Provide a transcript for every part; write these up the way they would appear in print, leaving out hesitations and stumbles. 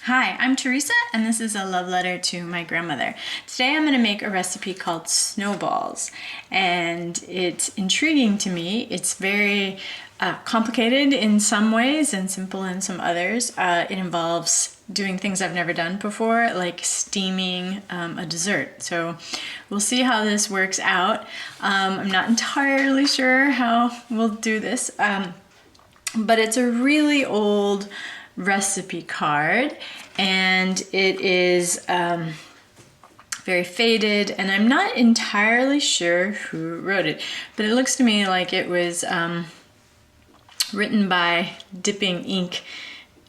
Hi, I'm Teresa, and this is a love letter to my grandmother. Today I'm going to make a recipe called snowballs, and it's intriguing to me. It's very complicated in some ways and simple in some others. It involves doing things I've never done before, like steaming a dessert. So we'll see how this works out. I'm not entirely sure how we'll do this, but it's a really old recipe card, and it is very faded, and I'm not entirely sure who wrote it, but it looks to me like it was written by dipping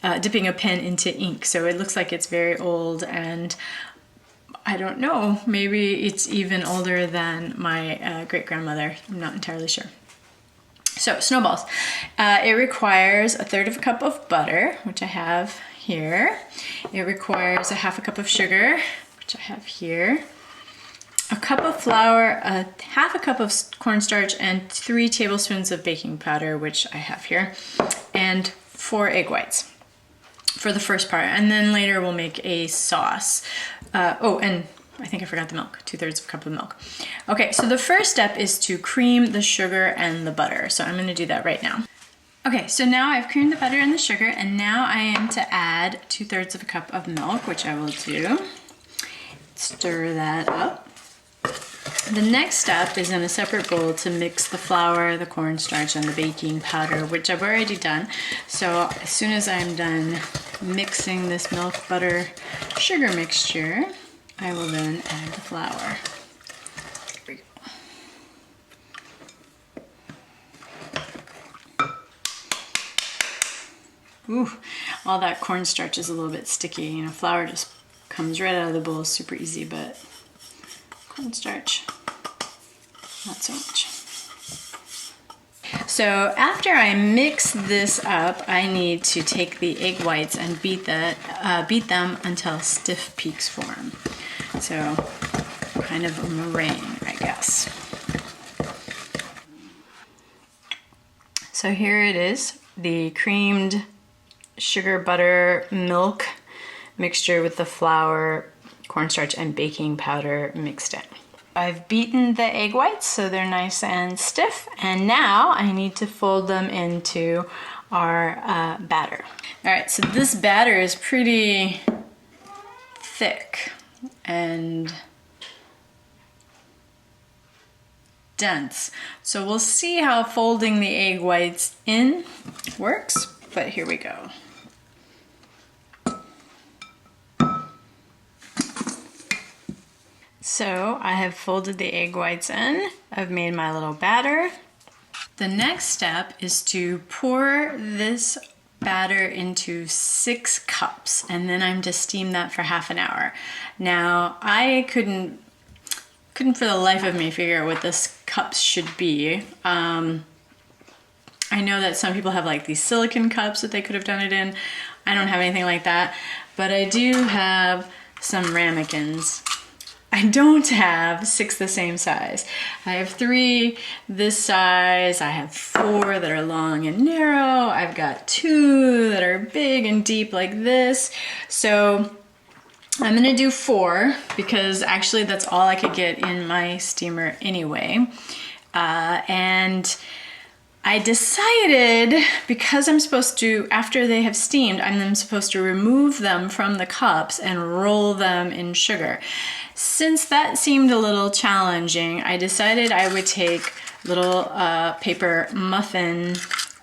a pen into ink. So it looks like it's very old, and I don't know, maybe it's even older than my great-grandmother. I'm not entirely sure. So snowballs, it requires 1/3 cup of butter, which I have here. It requires 1/2 cup of sugar, which I have here. A cup of flour, 1/2 cup of cornstarch, and 3 tablespoons of baking powder, which I have here, and 4 egg whites for the first part. And then later we'll make a sauce. And I think I forgot the milk, 2/3 cup of milk. Okay, so the first step is to cream the sugar and the butter. So I'm gonna do that right now. Okay, so now I've creamed the butter and the sugar, and now I am to add 2/3 cup of milk, which I will do. Stir that up. The next step is in a separate bowl to mix the flour, the cornstarch, and the baking powder, which I've already done. So as soon as I'm done mixing this milk, butter, sugar mixture, I will then add the flour. Here we go. Ooh, all that cornstarch is a little bit sticky. You know, flour just comes right out of the bowl, super easy, but cornstarch, not so much. So after I mix this up, I need to take the egg whites and beat them until stiff peaks form. So kind of a meringue, I guess. So here it is, the creamed sugar, butter, milk mixture with the flour, cornstarch, and baking powder mixed in. I've beaten the egg whites so they're nice and stiff, and now I need to fold them into our batter. All right, so this batter is pretty thick and dense. So we'll see how folding the egg whites in works, but here we go. So I have folded the egg whites in. I've made my little batter. The next step is to pour this batter into 6 cups, and then I'm to steam that for half an hour. Now I couldn't for the life of me figure out what this cups should be. I know that some people have like these silicone cups that they could have done it in. I don't have anything like that, but I do have some ramekins. I don't have 6 the same size. I have 3 this size, I have 4 that are long and narrow, I've got 2 that are big and deep like this. So I'm gonna do 4 because actually that's all I could get in my steamer anyway. And I decided, because I'm supposed to, after they have steamed, I'm then supposed to remove them from the cups and roll them in sugar. Since that seemed a little challenging, I decided I would take little paper muffin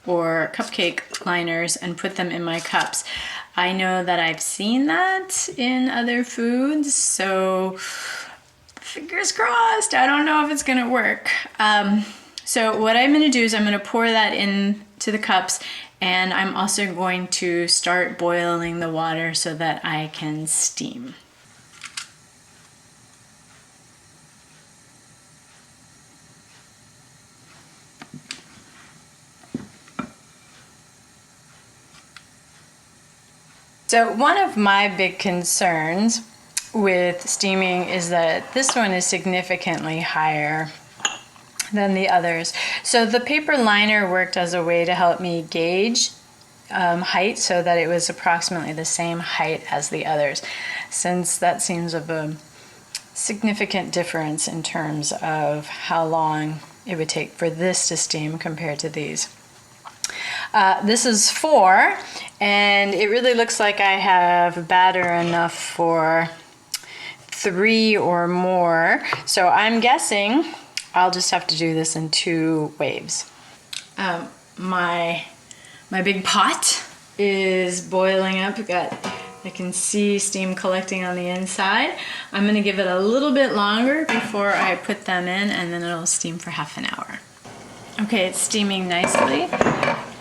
or cupcake liners and put them in my cups. I know that I've seen that in other foods, so fingers crossed. I don't know if it's gonna work. So what I'm gonna do is I'm gonna pour that into the cups, and I'm also going to start boiling the water so that I can steam. So one of my big concerns with steaming is that this one is significantly higher than the others. So the paper liner worked as a way to help me gauge height so that it was approximately the same height as the others, since that seems of a significant difference in terms of how long it would take for this to steam compared to these. This is 4, and it really looks like I have batter enough for 3 or more, so I'm guessing I'll just have to do this in 2 waves. My big pot is boiling up. I can see steam collecting on the inside. I'm going to give it a little bit longer before I put them in, and then it'll steam for half an hour. Okay, it's steaming nicely.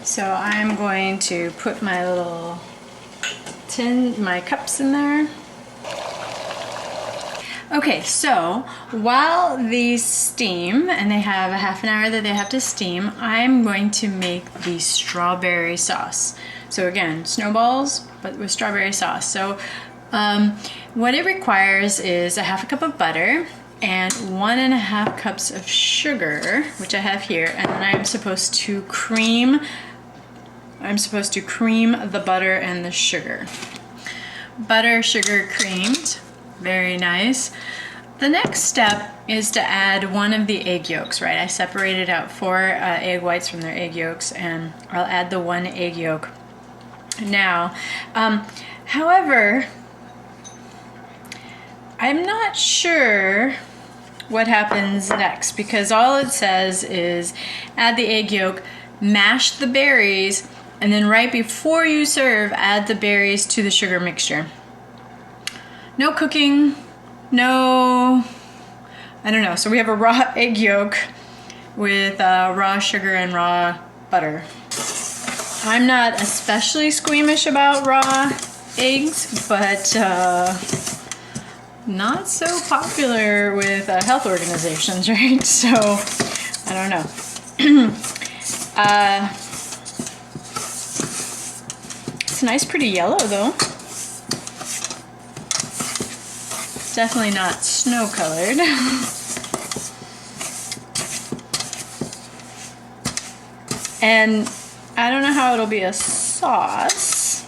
So I'm going to put my little my cups in there. Okay, so while these steam, and they have a half an hour that they have to steam, I'm going to make the strawberry sauce. So again, snowballs, but with strawberry sauce. So what it requires is a half a cup of butter and 1.5 cups of sugar, which I have here, and then I'm supposed to cream the butter and the sugar. Butter, sugar, creamed. Very nice. The next step is to add 1 of the egg yolks, right? I separated out 4 egg whites from their egg yolks, and I'll add the 1 egg yolk now. However, I'm not sure what happens next, because all it says is add the egg yolk, mash the berries, and then right before you serve, add the berries to the sugar mixture. No cooking, no, I don't know. So we have a raw egg yolk with raw sugar and raw butter. I'm not especially squeamish about raw eggs, but not so popular with health organizations, right? So, I don't know. It's nice, pretty yellow though. Definitely not snow colored. And I don't know how it'll be a sauce.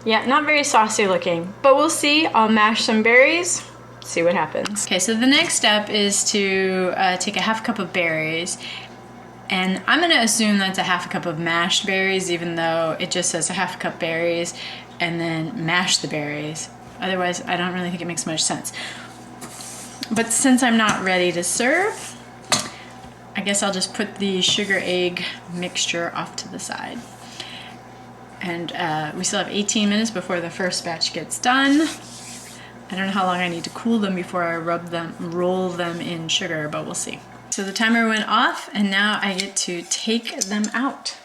Yeah, not very saucy looking, but we'll see. I'll mash some berries, see what happens. Okay, so the next step is to take a half cup of berries, and I'm gonna assume that's a half a cup of mashed berries, even though it just says a half cup berries, and then mash the berries. Otherwise, I don't really think it makes much sense. But since I'm not ready to serve, I guess I'll just put the sugar egg mixture off to the side. And we still have 18 minutes before the first batch gets done. I don't know how long I need to cool them before I roll them in sugar, but we'll see. So the timer went off, and now I get to take them out.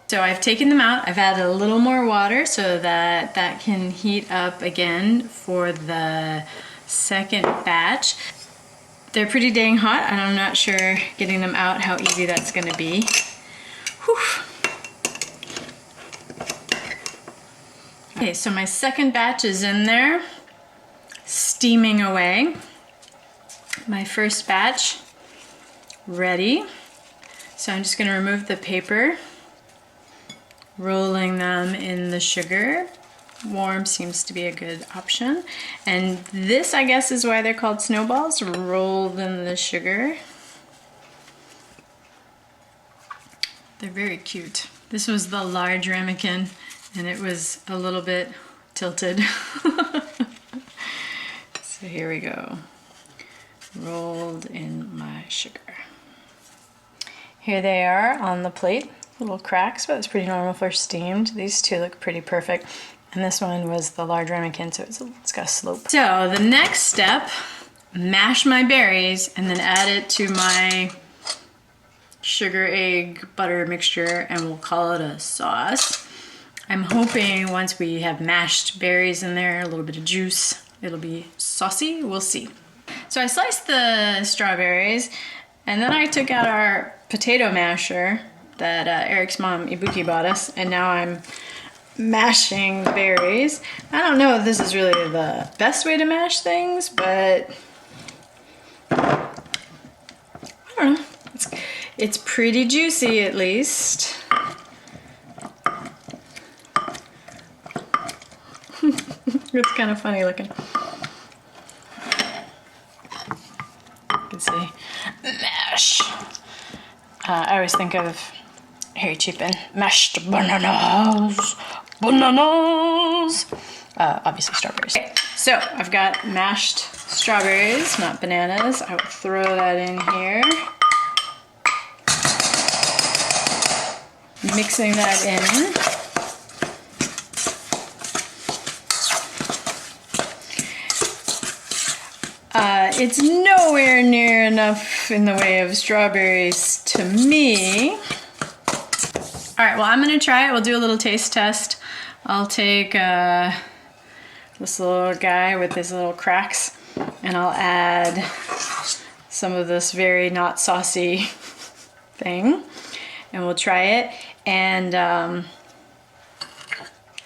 So I've taken them out. I've added a little more water so that that can heat up again for the second batch. They're pretty dang hot, and I'm not sure getting them out how easy that's gonna be. Whew. Okay, so my second batch is in there, steaming away. My first batch ready. So I'm just gonna remove the paper, rolling them in the sugar. Warm seems to be a good option. And this, I guess, is why they're called snowballs, rolled in the sugar. They're very cute. This was the large ramekin, and it was a little bit tilted. So here we go. Rolled in my sugar. Here they are on the plate. Little cracks, but it's pretty normal for steamed. These two look pretty perfect. And this one was the large ramekin, so it's got a slope. So the next step, mash my berries and then add it to my sugar, egg, butter mixture, and we'll call it a sauce. I'm hoping once we have mashed berries in there, a little bit of juice, it'll be saucy. We'll see. So I sliced the strawberries, and then I took out our potato masher that Eric's mom, Ibuki, bought us, and now I'm mashing berries. I don't know if this is really the best way to mash things, but I don't know. It's pretty juicy, at least. It's kind of funny looking. You can see. Mash. I always think of Harry Chapin. Mashed bananas. Bananas. Obviously strawberries. Okay, so I've got mashed strawberries, not bananas. I will throw that in here. Mixing that in. It's nowhere near enough in the way of strawberries to me. All right, well, I'm gonna try it. We'll do a little taste test. I'll take this little guy with his little cracks, and I'll add some of this very not saucy thing, and we'll try it. And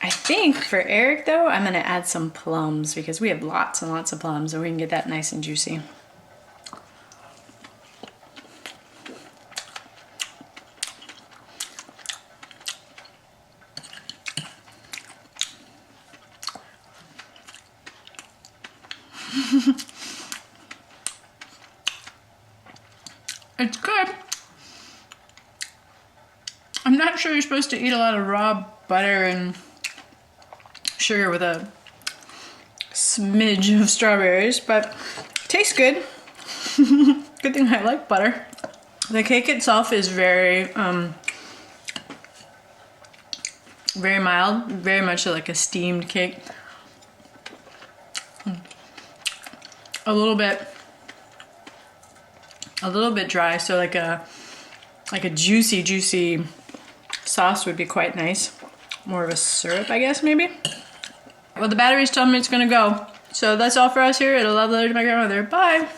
I think for Eric though, I'm gonna add some plums because we have lots and lots of plums and we can get that nice and juicy. It's good. I'm not sure you're supposed to eat a lot of raw butter and sugar with a smidge of strawberries, but tastes good. Good thing I like butter. The cake itself is very very mild, very much like a steamed cake. A little bit dry, so like a juicy sauce would be quite nice. More of a syrup, I guess, maybe. Well, the batteries tell me it's gonna go. So that's all for us here at A Love Letter to My Grandmother. Bye!